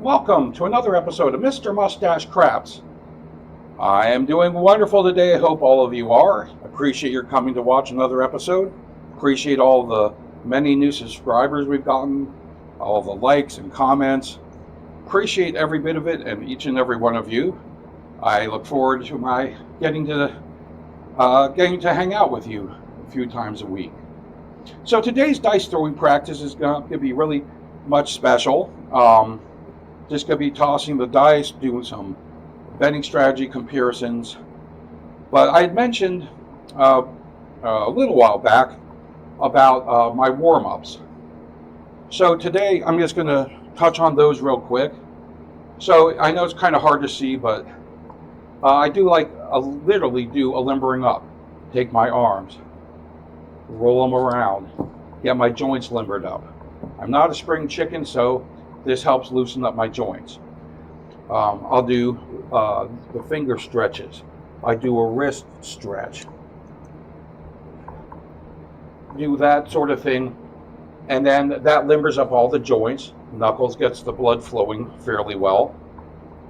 Welcome to another episode of Mr. Mustache Craps. I am doing wonderful today. I hope all of you are. Appreciate your coming to watch another episode. Appreciate all the many new subscribers we've gotten, all the likes and comments. Appreciate every bit of it and each and every one of you. I look forward to my getting to hang out with you a few times a week. So today's dice throwing practice is going to be really much special. Just going to be tossing the dice, doing some betting strategy comparisons. But I had mentioned a little while back about my warm-ups. So today I'm just going to touch on those real quick. So I know it's kind of hard to see, but I do literally do a limbering up. Take my arms, roll them around, get my joints limbered up. I'm not a spring chicken, so this helps loosen up my joints. I'll do the finger stretches. I do a wrist stretch. Do that sort of thing. And then that limbers up all the joints. Knuckles gets the blood flowing fairly well.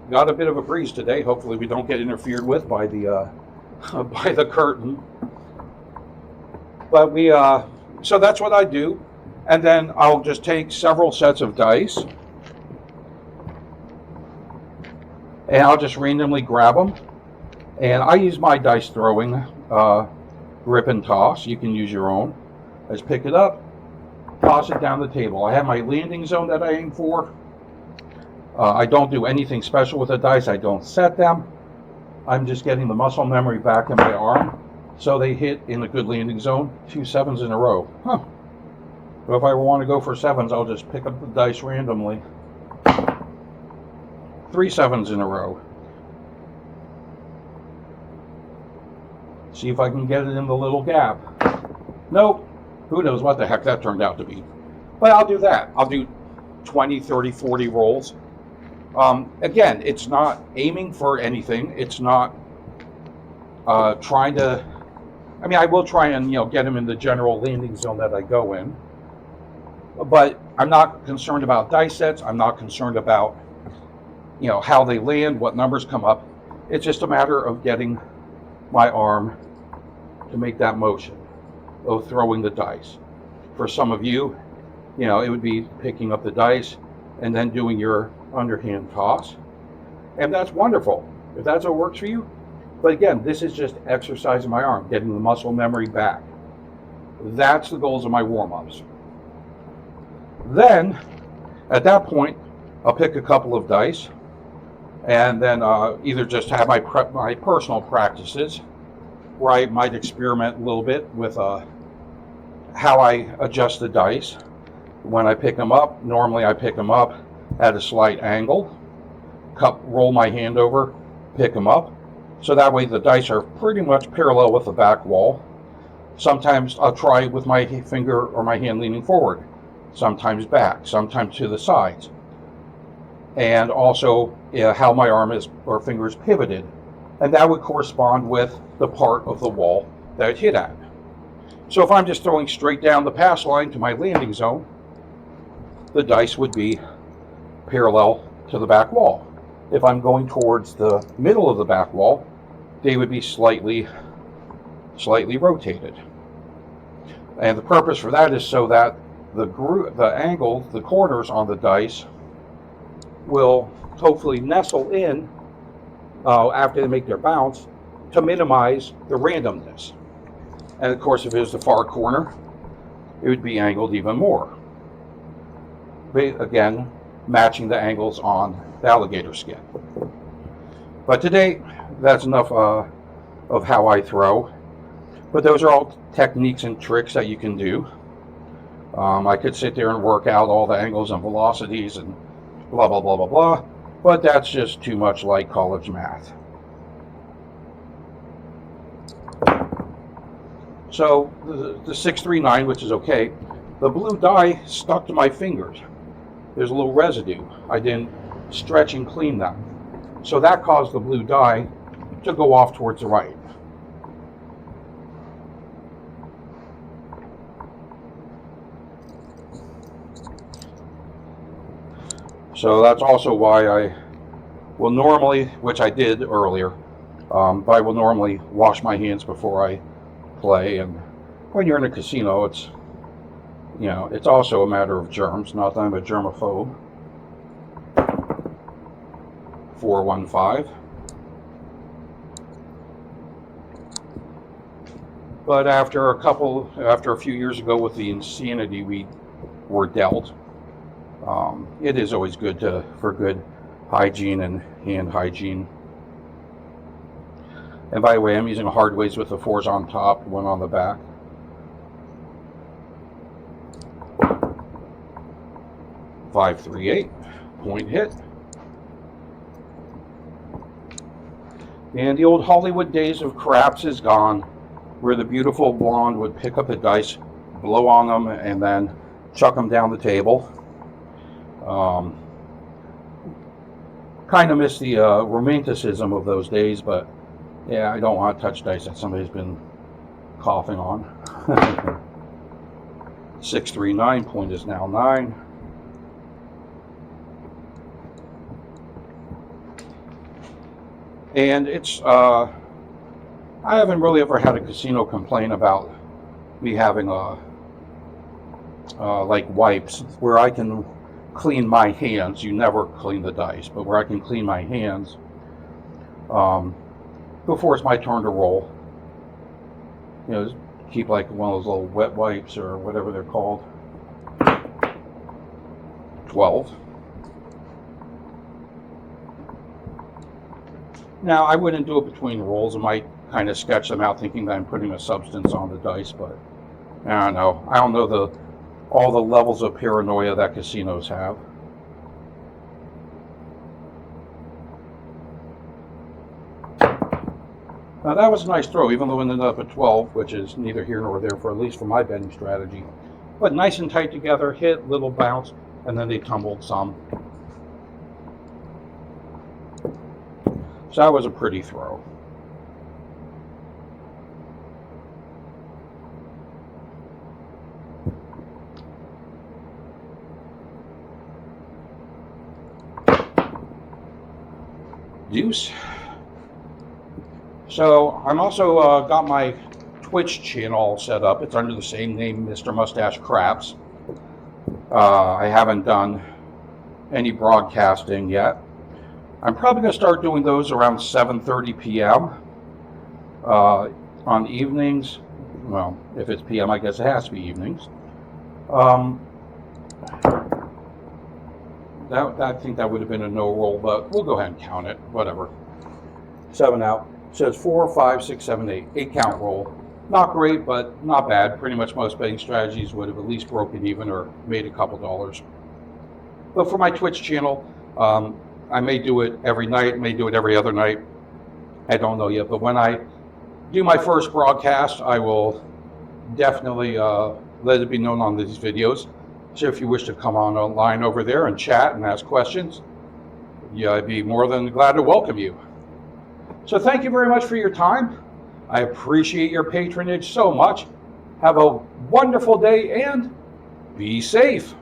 Got a bit of a breeze today. Hopefully we don't get interfered with by the by the curtain. But so that's what I do. And then I'll just take several sets of dice. And I'll just randomly grab them. And I use my dice throwing grip and toss. You can use your own. I just pick it up, toss it down the table. I have my landing zone that I aim for. I don't do anything special with the dice. I don't set them. I'm just getting the muscle memory back in my arm. So they hit in a good landing zone. 2 sevens in a row. But if I want to go for sevens, I'll just pick up the dice randomly. 3 sevens in a row. See if I can get it in the little gap. Nope. Who knows what the heck that turned out to be. But I'll do that. I'll do 20, 30, 40 rolls. Again, it's not aiming for anything. It's not trying to... I mean, I will try and, get them in the general landing zone that I go in. But I'm not concerned about dice sets. I'm not concerned about how they land, what numbers come up. It's just a matter of getting my arm to make that motion of throwing the dice. For some of you, it would be picking up the dice and then doing your underhand toss. And that's wonderful, if that's what works for you. But again, this is just exercising my arm, getting the muscle memory back. That's the goals of my warm-ups. Then, at that point, I'll pick a couple of dice and then either just have my personal practices where I might experiment a little bit with how I adjust the dice. When I pick them up, normally I pick them up at a slight angle, roll my hand over, pick them up. So that way the dice are pretty much parallel with the back wall. Sometimes I'll try with my finger or my hand leaning forward, sometimes back, sometimes to the sides. And also how my arm or finger is pivoted. And that would correspond with the part of the wall that it hit at. So if I'm just throwing straight down the pass line to my landing zone, the dice would be parallel to the back wall. If I'm going towards the middle of the back wall, they would be slightly rotated. And the purpose for that is so that the angle, the corners on the dice will hopefully nestle in after they make their bounce to minimize the randomness. And of course, if it was the far corner, it would be angled even more. Again, matching the angles on the alligator skin. But today, that's enough of how I throw. But those are all techniques and tricks that you can do. I could sit there and work out all the angles and velocities and blah, blah, blah, blah, blah. But that's just too much like college math. So the 639, which is okay, the blue die stuck to my fingers. There's a little residue. I didn't stretch and clean them. So that caused the blue die to go off towards the right. So that's also why I will normally, which I did earlier, but I will normally wash my hands before I play. And when you're in a casino, it's, you know, it's also a matter of germs. Not that I'm a germaphobe. 415. But after a few years ago with the insanity we were dealt, it is always good for good hygiene and hand hygiene. And by the way, I'm using hard ways with the 4s on top, 1 on the back. $538, point hit. And the old Hollywood days of craps is gone, where the beautiful blonde would pick up the dice, blow on them, and then chuck them down the table. Kind of miss the romanticism of those days, but yeah, I don't want to touch dice that somebody's been coughing on. 639, point is now 9. And it's, I haven't really ever had a casino complain about me having like wipes where I can clean my hands. You never clean the dice, but where I can clean my hands before it's my turn to roll. You know, keep like one of those little wet wipes or whatever they're called. 12. Now, I wouldn't do it between rolls. I might kind of sketch them out thinking that I'm putting a substance on the dice, but I don't know. I don't know all the levels of paranoia that casinos have. Now that was a nice throw, even though it ended up at 12, which is neither here nor there for at least for my betting strategy. But nice and tight together, hit, little bounce, and then they tumbled some. So that was a pretty throw. Deuce. So I'm also got my Twitch channel set up. It's under the same name, Mr. Mustache Craps. I haven't done any broadcasting yet. I'm probably going to start doing those around 7:30 p.m. On evenings. Well, if it's p.m., I guess it has to be evenings. I think that would have been a no roll, but we'll go ahead and count it. Whatever. 7 out. Says 4, 5, 6, 7, 8. 8 count roll. Not great, but not bad. Pretty much most betting strategies would have at least broken even or made a couple dollars. But for my Twitch channel, I may do it every night, may do it every other night. I don't know yet. But when I do my first broadcast, I will definitely let it be known on these videos. So if you wish to come on online over there and chat and ask questions, yeah, I'd be more than glad to welcome you. So thank you very much for your time. I appreciate your patronage so much. Have a wonderful day and be safe.